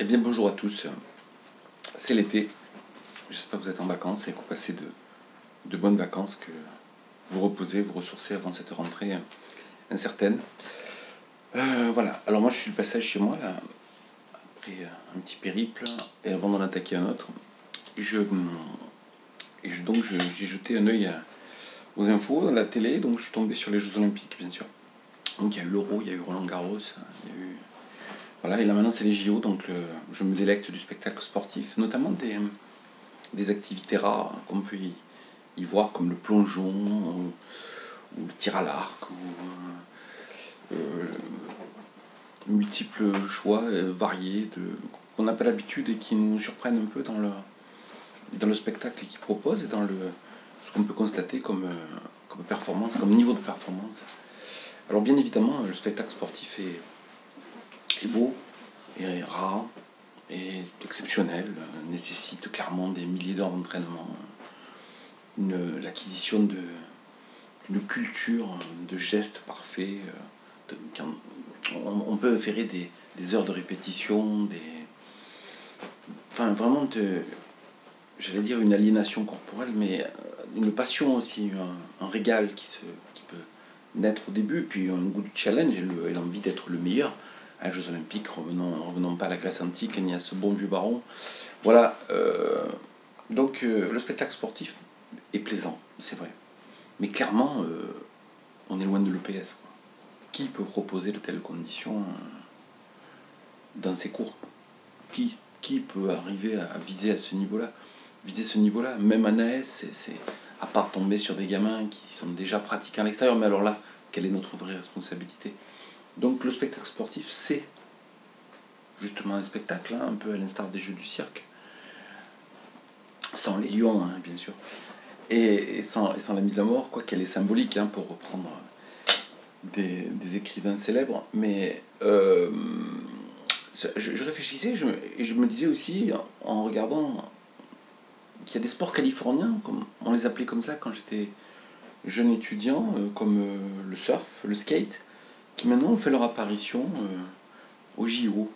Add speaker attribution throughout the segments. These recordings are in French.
Speaker 1: Eh bien bonjour à tous, c'est l'été, j'espère que vous êtes en vacances et que vous passez de bonnes vacances, que vous reposez, vous ressourcez avant cette rentrée incertaine. Voilà, alors moi je suis le passage chez moi, là, après un petit périple, et avant d'en attaquer un autre, j'ai jeté un œil aux infos, à la télé, donc je suis tombé sur les Jeux Olympiques bien sûr. Donc il y a eu l'Euro, il y a eu Roland Garros, il y a eu... Voilà, et là maintenant c'est les JO, donc je me délecte du spectacle sportif, notamment des activités rares qu'on peut y voir, comme le plongeon, ou le tir à l'arc, ou multiples choix variés qu'on n'a pas l'habitude et qui nous surprennent un peu dans le spectacle qu'ils proposent et dans ce qu'on peut constater comme performance, comme niveau de performance. Alors bien évidemment, le spectacle sportif est beau, est rare, est exceptionnel, nécessite clairement des milliers d'heures d'entraînement, l'acquisition d'une culture, de gestes parfaits. On peut faire des heures de répétition, enfin vraiment, j'allais dire une aliénation corporelle, mais une passion aussi, un régal qui peut naître au début, puis un goût de challenge et l'envie d'être le meilleur. À Jeux Olympiques, revenons pas à la Grèce antique, ni à ce bon vieux baron. Voilà, donc le spectacle sportif est plaisant, c'est vrai. Mais clairement, on est loin de l'EPS. Qui peut proposer de telles conditions dans ses cours? Qui peut arriver à viser à ce niveau-là? Viser ce niveau-là, même en AS, c'est à part tomber sur des gamins qui sont déjà pratiquants à l'extérieur, mais alors là, quelle est notre vraie responsabilité? Donc le spectacle sportif, c'est justement un spectacle, hein, un peu à l'instar des jeux du cirque, sans les lions, hein, bien sûr, et sans la mise à mort, quoi qu'elle est symbolique, hein, pour reprendre des écrivains célèbres, mais je réfléchissais et je me disais aussi, en regardant, qu'il y a des sports californiens, comme on les appelait comme ça quand j'étais jeune étudiant, comme le surf, le skate, qui maintenant ont fait leur apparition au JO.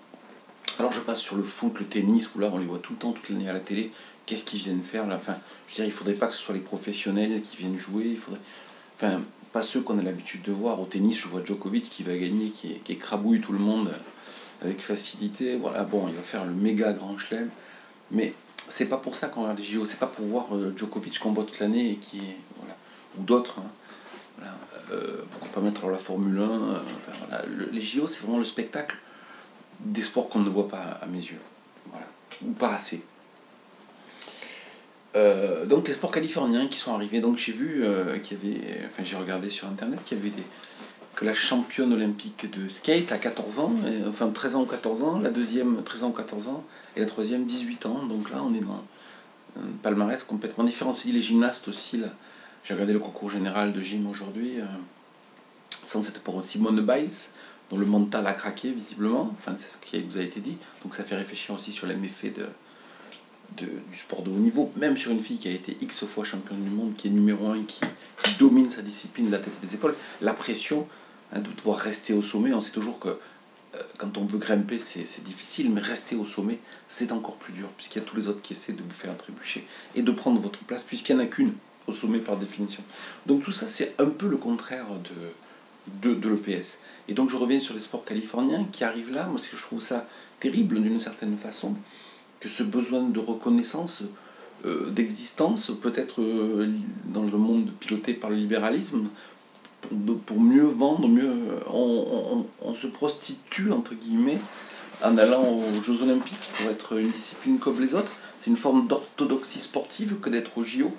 Speaker 1: Alors je passe sur le foot, le tennis, où là on les voit tout le temps, toute l'année à la télé. Qu'est-ce qu'ils viennent faire là? Enfin, je veux dire, il faudrait pas que ce soit les professionnels qui viennent jouer, enfin, pas ceux qu'on a l'habitude de voir. Au tennis, je vois Djokovic qui va gagner, qui écrabouille tout le monde avec facilité. Voilà, bon, il va faire le méga grand chelem, mais c'est pas pour ça qu'on regarde les JO, c'est pas pour voir Djokovic qu'on voit toute l'année et qui est, voilà, ou d'autres, hein. Voilà. Pourquoi pas mettre la Formule 1, enfin, voilà. Les JO, c'est vraiment le spectacle des sports qu'on ne voit pas à mes yeux, voilà, ou pas assez. Donc les sports californiens qui sont arrivés, donc j'ai vu qu'il y avait, enfin j'ai regardé sur internet qu'il y avait que la championne olympique de skate à 14 ans, enfin 13 ans ou 14 ans, la deuxième 13 ans ou 14 ans, et la troisième 18 ans, donc là on est dans un palmarès complètement différent. Si les gymnastes aussi, là, j'ai regardé le concours général de gym aujourd'hui, sans être pour Simone Biles, dont le mental a craqué visiblement, enfin c'est ce qui vous a été dit, donc ça fait réfléchir aussi sur les méfaits du sport de haut niveau, même sur une fille qui a été X fois championne du monde, qui est numéro 1, qui domine sa discipline de la tête et des épaules, la pression, hein, de devoir rester au sommet. On sait toujours que quand on veut grimper, c'est difficile, mais rester au sommet, c'est encore plus dur, puisqu'il y a tous les autres qui essaient de vous faire trébucher et de prendre votre place, puisqu'il n'y en a qu'une au sommet par définition. Donc tout ça, c'est un peu le contraire de l'EPS. Et donc je reviens sur les sports californiens qui arrivent là. Moi, je trouve ça terrible d'une certaine façon, que ce besoin de reconnaissance, d'existence, peut-être dans le monde piloté par le libéralisme, pour mieux vendre, on se prostitue, entre guillemets, en allant aux Jeux Olympiques pour être une discipline comme les autres. C'est une forme d'orthodoxie sportive que d'être au JO.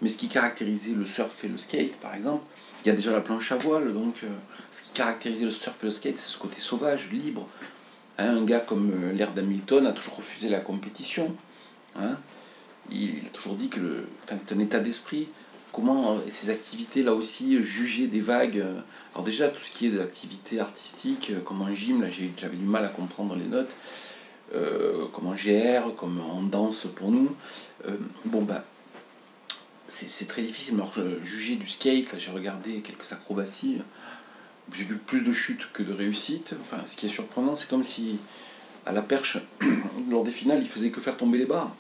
Speaker 1: Mais ce qui caractérisait le surf et le skate, par exemple, il y a déjà la planche à voile, donc ce qui caractérisait le surf et le skate, c'est ce côté sauvage, libre. Hein, un gars comme l'air d'Hamilton a toujours refusé la compétition. Hein. Il a toujours dit que c'est un état d'esprit. Comment ces activités là aussi, juger des vagues. Alors déjà tout ce qui est des activités artistiques, comme en gym, là j'avais du mal à comprendre les notes, comme en GR, comme en danse pour nous. Bon ben c'est très difficile. Alors juger du skate, là j'ai regardé quelques acrobaties, j'ai vu plus de chutes que de réussites. Enfin ce qui est surprenant, c'est comme si à la perche, lors des finales, il faisait que faire tomber les barres.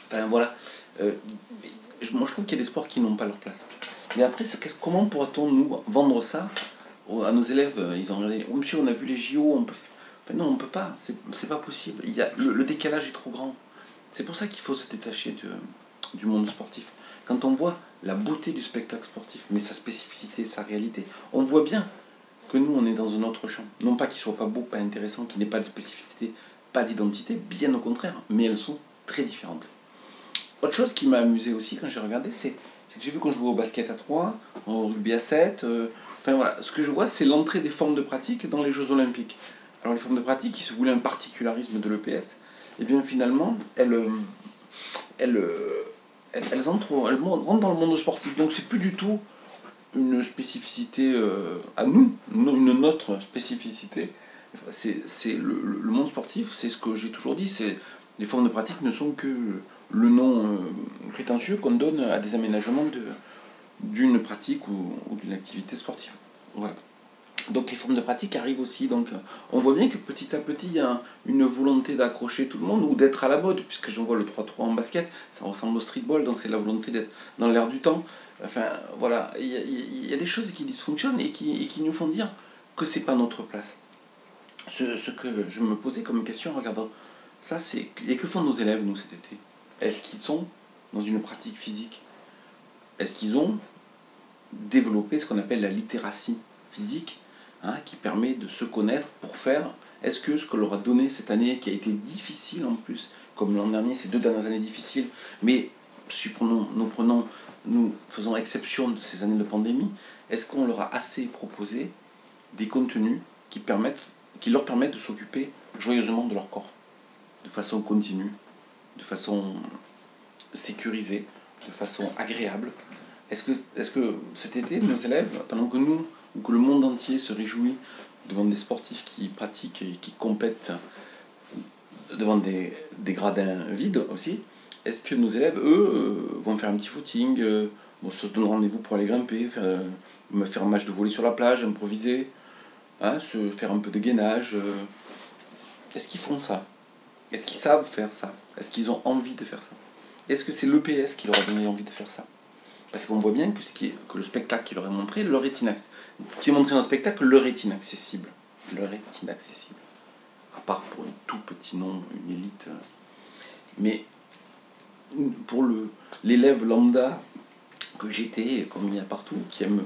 Speaker 1: Enfin voilà. Euh, Moi je trouve qu'il y a des sports qui n'ont pas leur place. Mais après, comment pourra-t-on nous vendre ça à nos élèves? Ils ont regardé, oh, monsieur, on a vu les JO, on peut. Enfin, non, on peut pas, c'est pas possible. Le décalage est trop grand. C'est pour ça qu'il faut se détacher du monde sportif. Quand on voit la beauté du spectacle sportif, mais sa spécificité, sa réalité, on voit bien que nous, on est dans un autre champ. Non pas qu'il soit pas beau, pas intéressant, qu'il n'ait pas de spécificité, pas d'identité, bien au contraire, mais elles sont très différentes. Autre chose qui m'a amusé aussi quand j'ai regardé, c'est que j'ai vu qu'on jouait au basket à 3, au rugby à 7. Enfin voilà, ce que je vois, c'est l'entrée des formes de pratique dans les Jeux Olympiques. Alors les formes de pratique qui se voulaient un particularisme de l'EPS, et bien finalement, elles, rentrent dans le monde sportif. Donc c'est plus du tout une spécificité à nous, une autre spécificité. C'est le monde sportif, c'est ce que j'ai toujours dit, les formes de pratique ne sont que le nom prétentieux qu'on donne à des aménagements d'une pratique ou d'une activité sportive. Voilà. Donc les formes de pratique arrivent aussi. Donc on voit bien que petit à petit, il y a une volonté d'accrocher tout le monde ou d'être à la mode, puisque j'en vois le 3-3 en basket, ça ressemble au streetball, donc c'est la volonté d'être dans l'air du temps. Enfin voilà, il y a des choses qui dysfonctionnent et qui nous font dire que c'est pas notre place. Ce que je me posais comme question en regardant ça, c'est et que font nos élèves, nous, cet été? Est-ce qu'ils sont dans une pratique physique? Est-ce qu'ils ont développé ce qu'on appelle la littératie physique, qui permet de se connaître pour faire? Est-ce que ce que leur a donné cette année, qui a été difficile en plus, comme l'an dernier, ces 2 dernières années difficiles, mais nous faisons exception de ces années de pandémie, est-ce qu'on leur a assez proposé des contenus qui leur permettent de s'occuper joyeusement de leur corps, de façon continue, de façon sécurisée, de façon agréable? Est-ce que cet été, nos élèves, pendant que nous, ou que le monde entier se réjouit devant des sportifs qui pratiquent et qui compètent devant des gradins vides aussi, est-ce que nos élèves, eux, vont faire un petit footing, vont se donner rendez-vous pour aller grimper, faire un match de volley sur la plage, improviser, se faire un peu de gainage? Est-ce qu'ils font ça? Est-ce qu'ils savent faire ça? Est-ce qu'ils ont envie de faire ça? Est-ce que c'est l'EPS qui leur a donné envie de faire ça? Parce qu'on voit bien que le spectacle qui leur est montré, qui est montré dans le spectacle, leur est inaccessible. Leur est inaccessible. À part pour un tout petit nombre, une élite. Mais pour l'élève lambda que j'étais, comme il y a partout, qui aime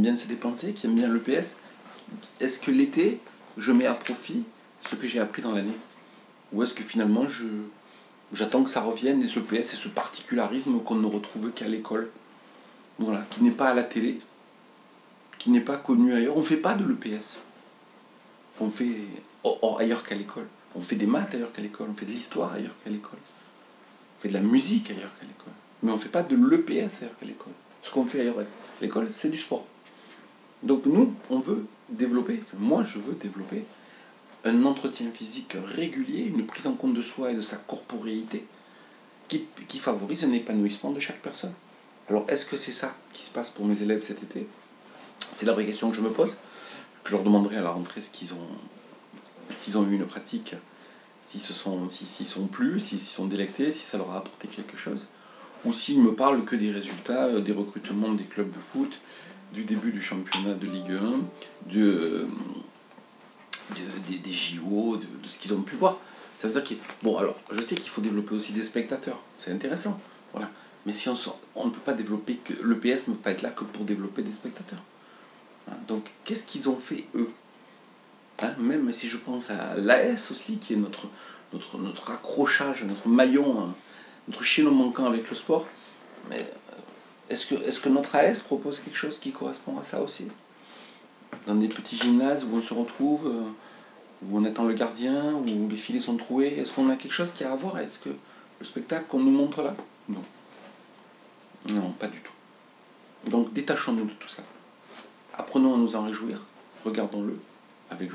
Speaker 1: bien se dépenser, qui aime bien l'EPS, est-ce que l'été, je mets à profit ce que j'ai appris dans l'année? Ou est-ce que finalement, j'attends que ça revienne, et ce l'EPS et ce particularisme qu'on ne retrouve qu'à l'école? Voilà, qui n'est pas à la télé, qui n'est pas connu ailleurs. On ne fait pas de l'EPS. On fait ailleurs qu'à l'école. On fait des maths ailleurs qu'à l'école. On fait de l'histoire ailleurs qu'à l'école. On fait de la musique ailleurs qu'à l'école. Mais on ne fait pas de l'EPS ailleurs qu'à l'école. Ce qu'on fait ailleurs qu'à l'école, c'est du sport. Donc nous, on veut développer, moi je veux développer un entretien physique régulier, une prise en compte de soi et de sa corporéité qui favorise un épanouissement de chaque personne. Alors, est-ce que c'est ça qui se passe pour mes élèves cet été? C'est la vraie question que je me pose, que je leur demanderai à la rentrée s'ils ont eu une pratique, s'ils sont plu, s'ils sont délectés, si ça leur a apporté quelque chose, ou s'ils me parlent que des résultats, des recrutements des clubs de foot, du début du championnat de Ligue 1, des JO, de ce qu'ils ont pu voir. Ça veut dire bon, alors, je sais qu'il faut développer aussi des spectateurs, c'est intéressant, voilà. Mais si on ne peut pas développer que l'EPS ne peut pas être là que pour développer des spectateurs. Donc, qu'est-ce qu'ils ont fait eux? Même si je pense à l'AS aussi, qui est notre accrochage, notre maillon, notre chaînon manquant avec le sport. Mais est-ce que notre AS propose quelque chose qui correspond à ça aussi? Dans des petits gymnases où on se retrouve, où on attend le gardien, où les filets sont troués, est-ce qu'on a quelque chose qui a à voir? Est-ce que le spectacle qu'on nous montre là? Non. Non, pas du tout. Donc détachons-nous de tout ça. Apprenons à nous en réjouir, regardons-le avec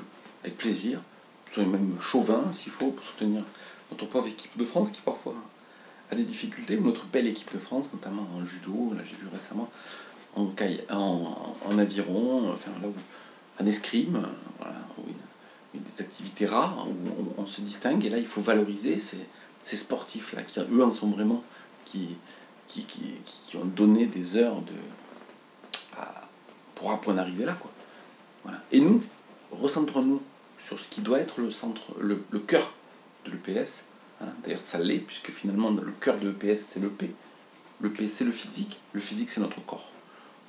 Speaker 1: plaisir, soyons même chauvin s'il faut, pour soutenir notre pauvre équipe de France qui parfois a des difficultés, ou notre belle équipe de France, notamment en judo, là j'ai vu récemment, en aviron, enfin là où, en escrime, voilà, où il y a des activités rares, où on se distingue, et là il faut valoriser ces sportifs-là, qui eux en sont vraiment, qui ont donné des heures pour en arriver là, quoi. Voilà. Et nous, recentrons-nous sur ce qui doit être le centre, le cœur de l'EPS. Hein. D'ailleurs, ça l'est, puisque finalement, le cœur de l'EPS, c'est le P. Le P, c'est le physique c'est notre corps.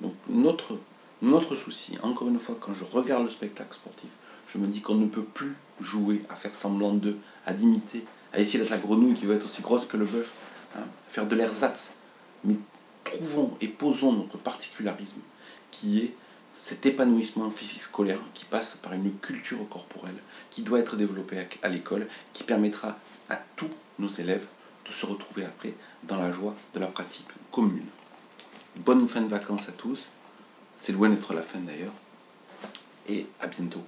Speaker 1: Donc, notre souci, encore une fois, quand je regarde le spectacle sportif, je me dis qu'on ne peut plus jouer à faire semblant d'eux, à d'imiter, à essayer d'être la grenouille qui veut être aussi grosse que le bœuf, hein, à faire de l'ersatz. Mais trouvons et posons notre particularisme, qui est cet épanouissement physique scolaire qui passe par une culture corporelle qui doit être développée à l'école, qui permettra à tous nos élèves de se retrouver après dans la joie de la pratique commune. Bonne fin de vacances à tous, c'est loin d'être la fin d'ailleurs, et à bientôt.